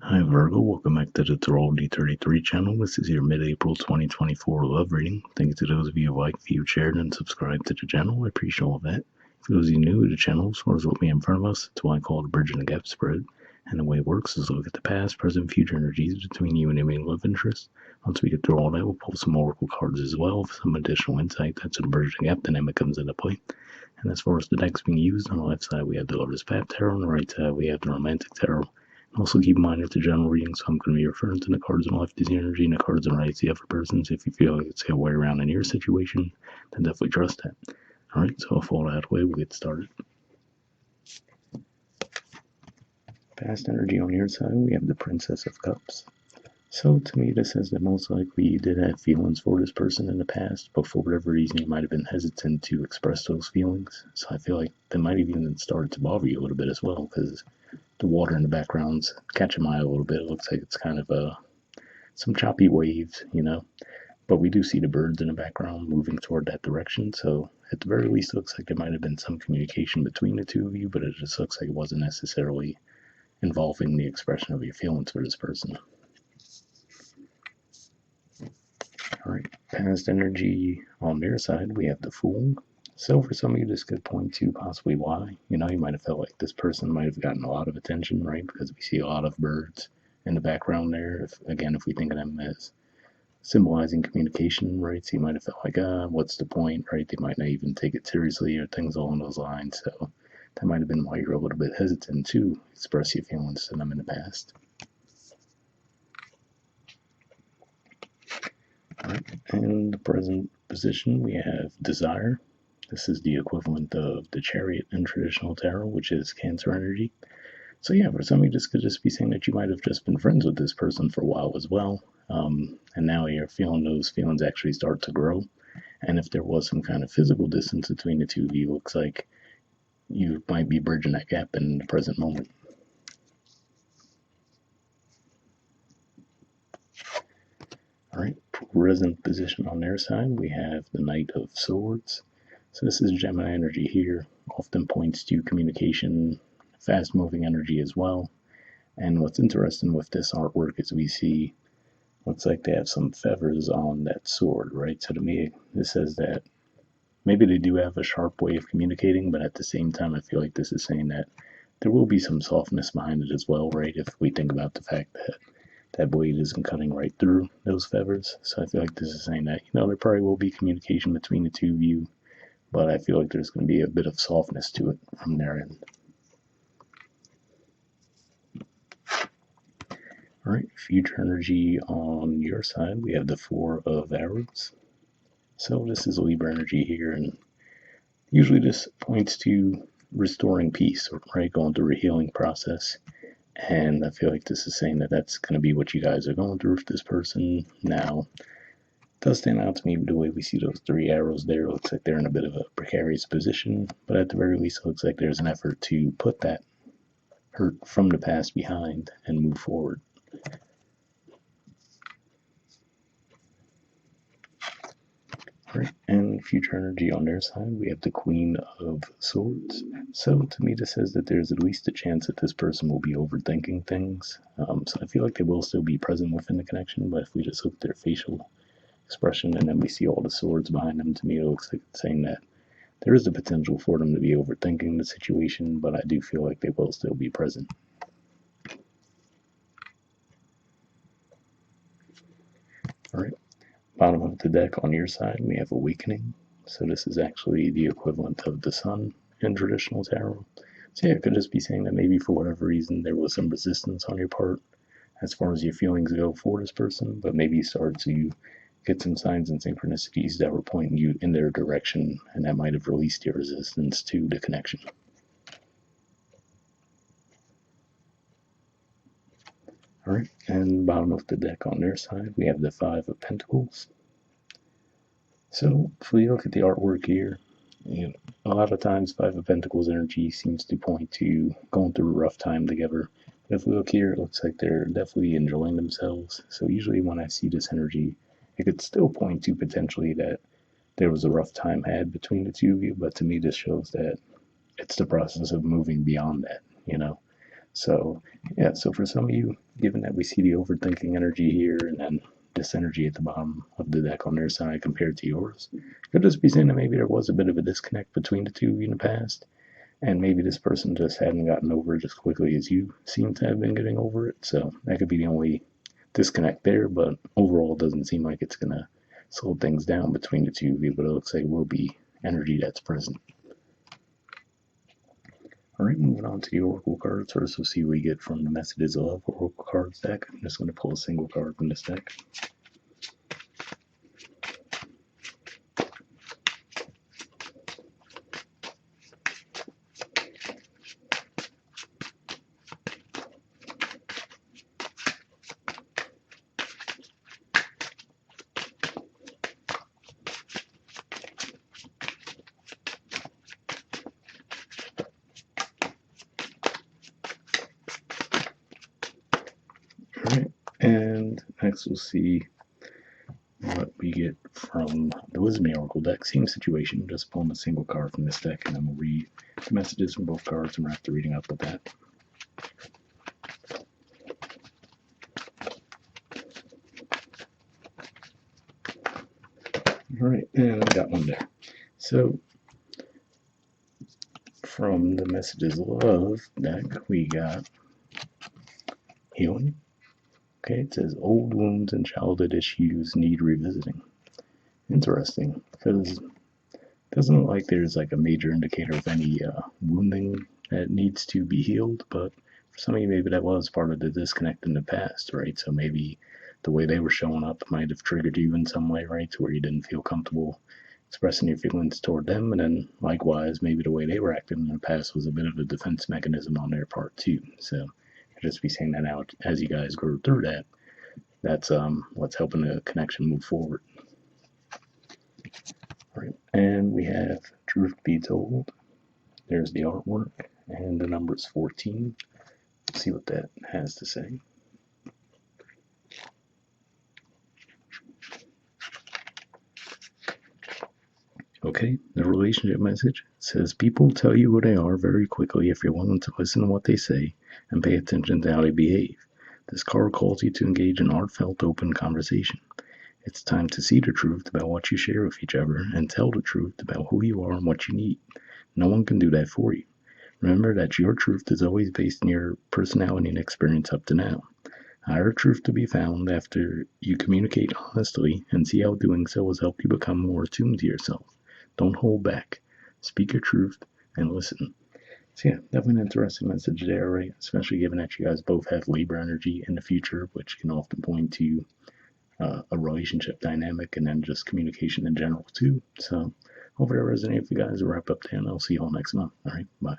Hi Virgo, welcome back to the Astrology 33 channel. This is your mid-April 2024 love reading. Thank you to those of you who like, viewed, shared, and subscribed to the channel. I appreciate all of that. For those of you new to the channel, as far as what we have in front of us, it's what I call the bridge and the gap spread. And the way it works is look at the past, present, future energies between you and your main love interest. Once we get through all that, we'll pull some oracle cards as well for some additional insight. That's when bridge and gap dynamic comes into play. And as far as the decks being used, on the left side we have the Lover's Path Tarot, on the right side we have the Romantic Tarot. Also keep in mind it's a general reading, so I'm going to be referring to the cards on the left as the energy and the cards on the right as the other person's. If you feel like it's the way around in your situation, then definitely trust that. Alright, so with all that out of the way, we'll get started. Past energy on your side, we have the Princess of Cups. So to me, this says that most likely you did have feelings for this person in the past, but for whatever reason you might have been hesitant to express those feelings. So I feel like they might have even started to bother you a little bit as well, because the water in the background's catching my eye a little bit. It looks like it's kind of some choppy waves, but we do see the birds in the background moving toward that direction. So at the very least, it looks like there might have been some communication between the two of you, but it just looks like it wasn't necessarily involving the expression of your feelings for this person. All right, past energy on their side, we have the Fool. So for some of you, this could point to possibly why. You might have felt like this person might have gotten a lot of attention, right? Because we see a lot of birds in the background there. If we think of them as symbolizing communication, right? So you might have felt like, what's the point, right? They might not even take it seriously or things along those lines. So that might have been why you're a little bit hesitant to express your feelings to them in the past. All right, in the present position, we have Desire. This is the equivalent of the Chariot in traditional tarot, which is Cancer energy. So yeah, for some of you, this could just be saying that you might have just been friends with this person for a while as well, and now you're feeling those feelings actually start to grow. And if there was some kind of physical distance between the two of you, looks like you might be bridging that gap in the present moment. All right, present position on their side, we have the Knight of Swords. So this is Gemini energy here, often points to communication, fast-moving energy as well. And what's interesting with this artwork is we see, looks like they have some feathers on that sword, right? So to me, this says that maybe they do have a sharp way of communicating, but at the same time, I feel like this is saying that there will be some softness behind it as well, right? If we think about the fact that that blade isn't cutting right through those feathers. So I feel like this is saying that, there probably will be communication between the two of you, but I feel like there's going to be a bit of softness to it from their end. All right, future energy on your side, we have the Four of Arrows. So this is Libra energy here, and usually this points to restoring peace, right? Going through a healing process. And I feel like this is saying that that's going to be what you guys are going through with this person. Now, it does stand out to me the way we see those three arrows there. It looks like they're in a bit of a precarious position, but at the very least, it looks like there's an effort to put that hurt from the past behind and move forward. Right, and future energy on their side, we have the Queen of Swords. So to me, this says that there's at least a chance that this person will be overthinking things. So I feel like they will still be present within the connection, but if we just look at their facial expression and then we see all the swords behind them, to me it looks like it's saying that there is the potential for them to be overthinking the situation, but I do feel like they will still be present. All right. Bottom of the deck on your side, we have Awakening. So this is actually the equivalent of the Sun in traditional tarot. So yeah, it could just be saying that maybe for whatever reason there was some resistance on your part as far as your feelings go for this person, but maybe you started to get some signs and synchronicities that were pointing you in their direction, and that might have released your resistance to the connection. All right, and bottom of the deck on their side, we have the Five of Pentacles. So if we look at the artwork here, a lot of times Five of Pentacles energy seems to point to going through a rough time together. But if we look here, it looks like they're definitely enjoying themselves. So usually when I see this energy, it could still point to potentially that there was a rough time had between the two of you, but to me this shows that it's the process of moving beyond that. So, yeah, so for some of you, given that we see the overthinking energy here and then this energy at the bottom of the deck on their side compared to yours, could just be saying that maybe there was a bit of a disconnect between the two of you in the past, and maybe this person just hadn't gotten over it as quickly as you seem to have been getting over it. So that could be the only disconnect there, but overall, it doesn't seem like it's going to slow things down between the two of you, but it looks like it will be energy that's present. All right, moving on to the Oracle cards. First, we'll see what we get from the Messages of Love Oracle cards deck. I'm just going to pull a single card from this deck. All right, and next we'll see what we get from the Wisdom Oracle deck. Same situation, just pulling a single card from this deck, and then we'll read the messages from both cards and wrap the reading up with that. All right, and I got one there. So, from the Messages of Love deck, we got Healing. Okay, it says old wounds and childhood issues need revisiting. Interesting, because it doesn't look like there's like a major indicator of any wounding that needs to be healed, but for some of you, maybe that was part of the disconnect in the past, right? So maybe the way they were showing up might have triggered you in some way, right? To where you didn't feel comfortable expressing your feelings toward them, and then likewise, maybe the way they were acting in the past was a bit of a defense mechanism on their part too. So I'll just be saying that out as you guys go through that. That's what's helping the connection move forward. All right, and we have Truth Be Told. There's the artwork, and the number is 14. Let's see what that has to say. Okay, the relationship message says people tell you who they are very quickly if you're willing to listen to what they say and pay attention to how they behave. This card calls you to engage in heartfelt, open conversation. It's time to see the truth about what you share with each other and tell the truth about who you are and what you need. No one can do that for you. Remember that your truth is always based on your personality and experience up to now. Higher truth to be found after you communicate honestly and see how doing so has helped you become more attuned to yourself. Don't hold back. Speak your truth and listen. So yeah, definitely an interesting message there, right? Especially given that you guys both have Libra energy in the future, which can often point to a relationship dynamic and then just communication in general too. So hopefully that resonates with you guys. We'll wrap up there and I'll see you all next month. All right, bye.